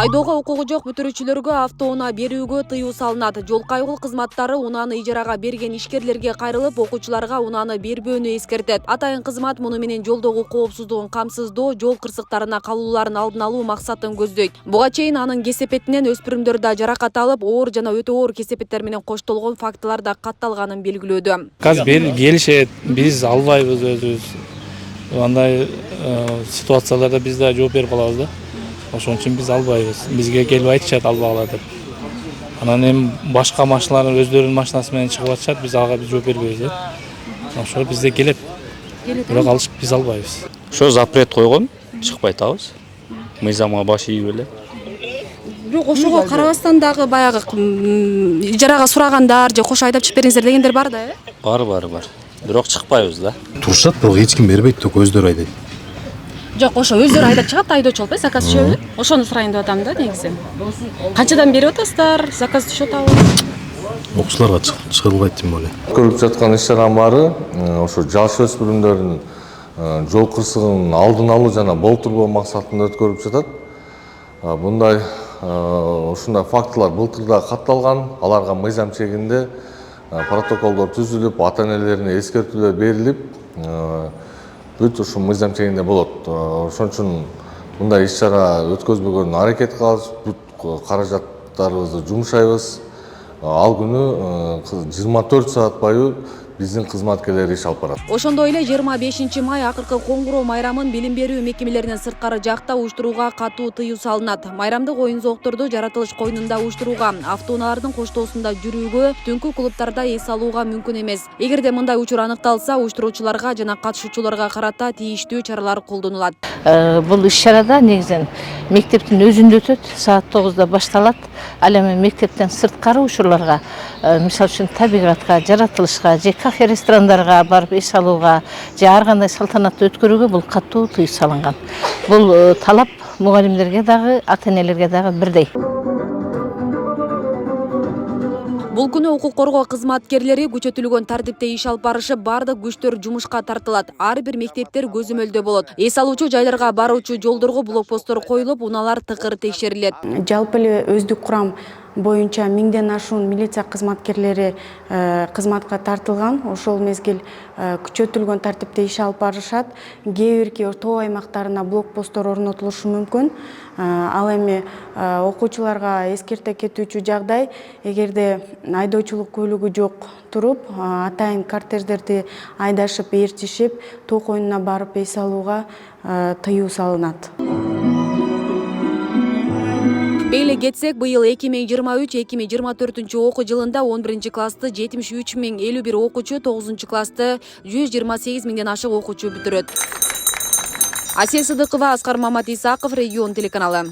Айдоого укугу жок бүтүрүүчүлөргө автоунаа берүүгө тыюу салынат. Жол кайгыл кызматтары унааны ижарага берген ишкерлерге кайрылып, окуучуларга унааны бербөөнү эскертет. Атайын кызмат муну менен жолдогу коопсуздугун камсыздоо, жол кырсыктарына калуулардын алдын алуу максатын көздөйт. Буга чейин анын кесепетинен өспүрүмдөр да жаракат алып, оор жана өтө оор кесепеттер менен коштолгон фактылар да катталганын белгилөөдө. Азыр келишет, биз албайбыз өзүбүз. Андай ситуацияларда биз да жооп берип калабыз да. Ошон үчүн биз албайбыз. Бизге келип айтышат албагыла деп. Анан эми башка машиналар өздөрүнүн машинасы менен чыгып атышат, биз ага жооп бербейбиз да. Ошо бизде келет. Бирок алышып биз албайбыз. Ошо запрет койгон, чыкпай атабыз. Мыйзамга баш ийип эле. Бирок ошого карабастан дагы баягы ижарага сурагандар же кошо айдап чыгып бериңиздер дегендер бар да, э? Бар. Бирок чыкпайбыз да. Турушат, бирок эч ким бербейт, ток өздөрү айдайт. Жок, ошо өздөрү айдап чыгат, айдоочу болуп, заказ түшөбү? Ошону сурайын деп атам да негизи. Канчадан берип атасыздар? Заказ түшөт абы? Окуучуларга чыгарылбайт тем более. Көрүп жаткан иш-чаранын баары ошо жаш өспүрүмдөрдүн жол кырсыгынын алдын алуу жана болтурбоо максатында өткөрүлүп жатат. Мындай ушундай фактылар былтыр да катталган. Аларга мыйзам чегинде протоколдор түзүлүп, ата-энелерине эскертүүлөр берилип, бүт ушу мыйзам чегинде болот. Ошон үчүн мындай иш-чара өткөзбөгөнгө аракет кылабыз, бүт каражаттарыбызды жумшайбыз. Ал күнү 24 саат бою биздин кызматкерлер иш алып барат. Ошондой эле 25 май акыркы коңгуроо майрамын билим берүү мекемелеринин сырткары жакта уюштурууга катуу тыюу салынат. Майрамдык оюн-зоокторду жаратылыш коюнунда уюштурууга, автоунаалардын коштоосунда жүрүүгө, түнкү клубтарда эс алууга мүмкүн эмес. Эгерде мындай учур аныкталса, уюштуруучуларга жана катышуучуларга карата тийиштүү чаралар колдонулат. Бул иш-чарада негизинен мектептин өзүндө өтөт, саат 9-да башталат. Ал эми мектептен сырткары учурларга, мисалы үчүн табигатка, жаратылышка же кафе ресторандарга барып эс алууга же ар кандай салтанатты өткөрүүгө бул катуу тыюу салынган. Бул талап мугалимдерге дагы, ата-энелерге дагы бирдей. Бул күнү укук коргоо кызматкерлери күчөтүлгөн тартипте иш алып барышып, бардык күчтөр жумушка тартылат. Ар бир мектептер көзөмөлдө болот. Эс алуучу жайларга баруучу жолдорго блокпосттор коюлуп, унаалар тыкыр текшерилет. Жалпы эле өздүк курам боюнча 1000ден ашуун милиция кызматкерлери кызматка тартылган. Ошол мезгил күчөтүлгөн тартипте иш алып барышат. Кээ бирки тоо аймактарына блокпосттор орнотулушу мүмкүн. Ал эми окуучуларга эскерте кетүүчү жагдай, эгерде айдоочулук көлүгү жок туруп, атайын кортеждерди айдашып, ээрчишип, тоо коюнуна барып эс алууга тыюу салынат. Бейле кетсек, быйыл 2023-2024 окуу жылында 11 классты 73.051 окуучу, 9 классты 128.000ден ашык окуучу бүтүрөт. Асия Сыдыкова, Аскар Мамат Исаков, Регион телеканалы.